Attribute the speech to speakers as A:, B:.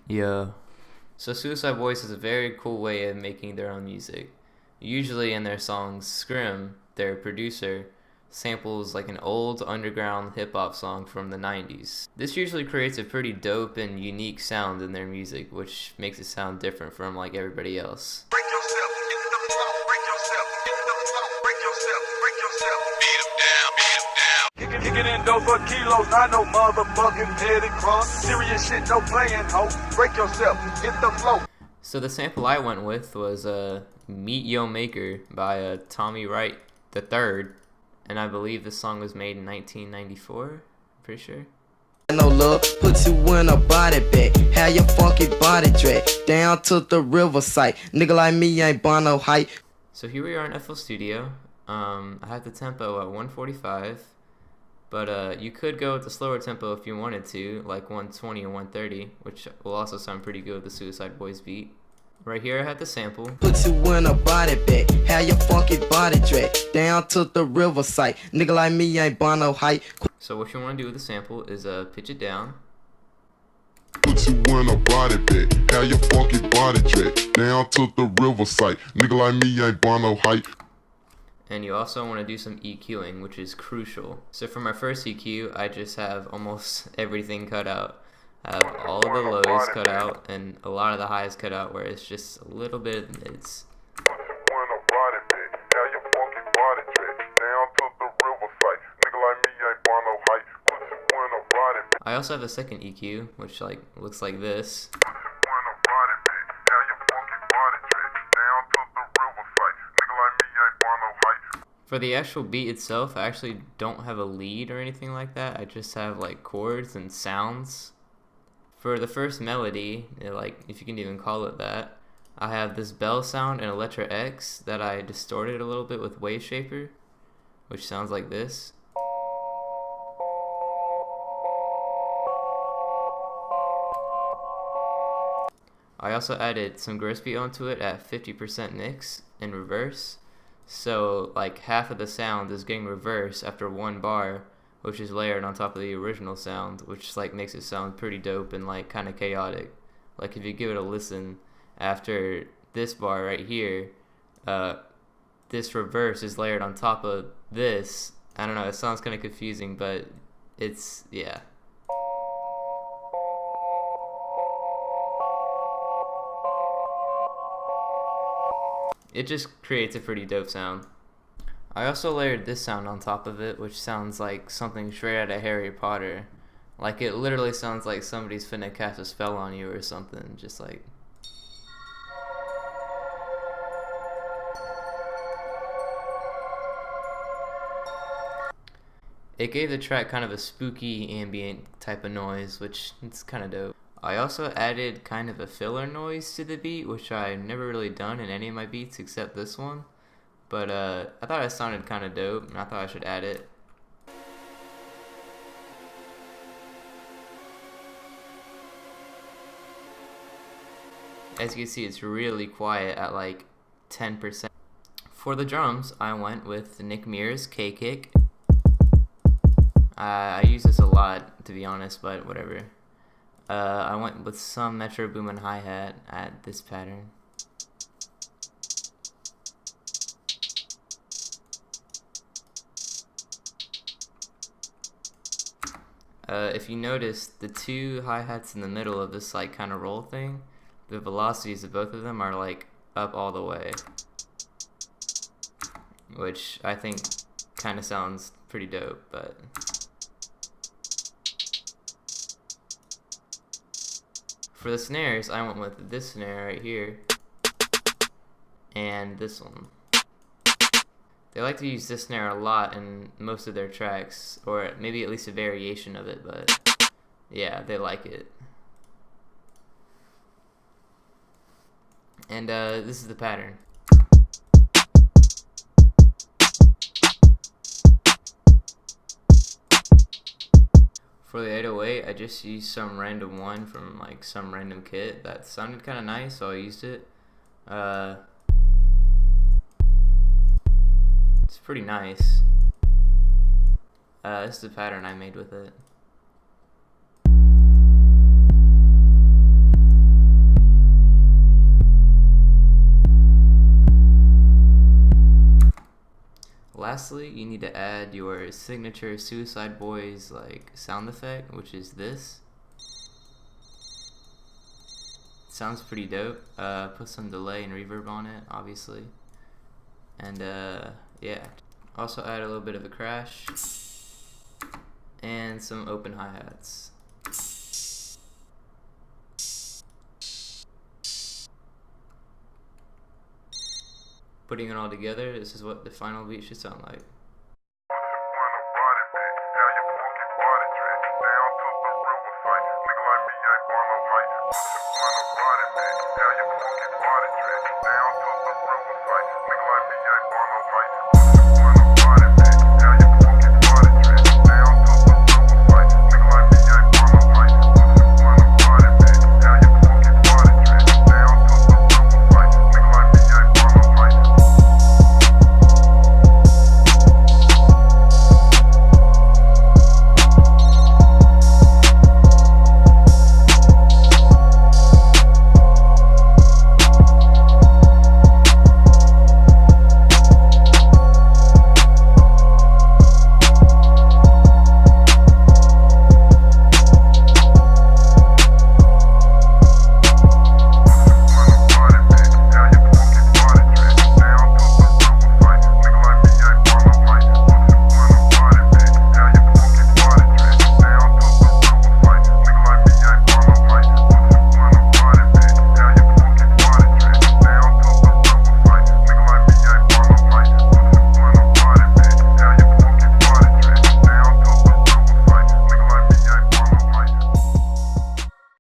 A: Yeah. So Suicide Boys has a very cool way of making their own music. Usually in their songs, Scrim, their producer, samples like an old underground hip hop song from the 90s. This usually creates a pretty dope and unique sound in their music, which makes it sound different from like everybody else.
B: Break yourself, get the flow, break yourself, get the flow, break yourself, break yourself. Beat 'em down, beat 'em down. Kick it in dough for kilos, not no motherfucking petty crunk. Serious shit, no playing, ho. Break yourself, get the flow.
A: So the sample I went with was Meet Yo Maker by Tommy Wright III, and I believe this song was made in 1994, I'm pretty sure.
C: No love, put you in a body bag, have your funky body drag down to the riverside. Nigga like me ain't born no hype.
A: So here we are in FL Studio. I have the tempo at 145, but you could go with the slower tempo if you wanted to, like 120 or 130, which will also sound pretty good with the Suicide Boys beat. Right here I had the sample.
C: Put you in a body bag, have your funky body drag down to the riverside. Nigga like me ain't born no hype.
A: So what you want to do with the sample is pitch it down.
D: Put you in a body bag, have your funky body drag down to the riverside. Nigga like me ain't born no hype.
A: And you also want to do some EQing, which is crucial. So for my first EQ, I just have almost everything cut out. I have all of the lows cut out and a lot of the highs cut out, where it's just a little bit of the mids.
D: Put you in a body bag, have your funky body drag down to the riverside. Nigga like me ain't born no hype. Put you in a body bag.
A: I also have a second EQ, which like looks like this.
D: Put you in a body bag, have your funky body drag down to the riverside. Nigga like me ain't born no hype.
A: For the actual beat itself, I actually don't have a lead or anything like that. I just have like chords and sounds. For the first melody, like if you can even call it that, I have this bell sound in Electra X that I distorted a little bit with Wave Shaper, which sounds like this. I also added some Gillespie onto it at 50% mix in reverse, so like half of the sound is getting reversed after one bar, which is layered on top of the original sound, which like makes it sound pretty dope and like kind of chaotic. Like if you give it a listen after this bar right here, this reverse is layered on top of this. I don't know, it sounds kind of confusing, but it's, yeah. It just creates a pretty dope sound. I also layered this sound on top of it, which sounds like something straight out of Harry Potter. Like it literally sounds like somebody's finna cast a spell on you or something, just like. It gave the track kind of a spooky ambient type of noise, which it's kind of dope. I also added kind of a filler noise to the beat, which I've never really done in any of my beats except this one. But I thought it sounded kind of dope, and I thought I should add it. As you can see, it's really quiet at like 10%. For the drums, I went with Nick Mears' K-Kick. I use this a lot, to be honest, but whatever. I went with some Metro Boomin hi-hat at this pattern. If you notice, the two hi-hats in the middle of this like kind of roll thing, the velocities of both of them are like up all the way, which I think kind of sounds pretty dope. But for the snares, I went with this snare right here and this one. They like to use this snare a lot in most of their tracks, or maybe at least a variation of it, but yeah, they like it. And this is the pattern. For the 808, I just used some random one from like some random kit that sounded kind of nice, so I used it. It's pretty nice. This is the pattern I made with it. lastly, you need to add your signature uicideBoy's like sound effect, which is this. Sounds pretty dope. Put some delay and reverb on it, obviously. And yeah. Also add a little bit of a crash and some open hi-hats. Putting it all together, this is what the final beat should sound like.
D: Down to the riverside, nigga like me ain't want no hype. How you funky body trick, down to the riverside.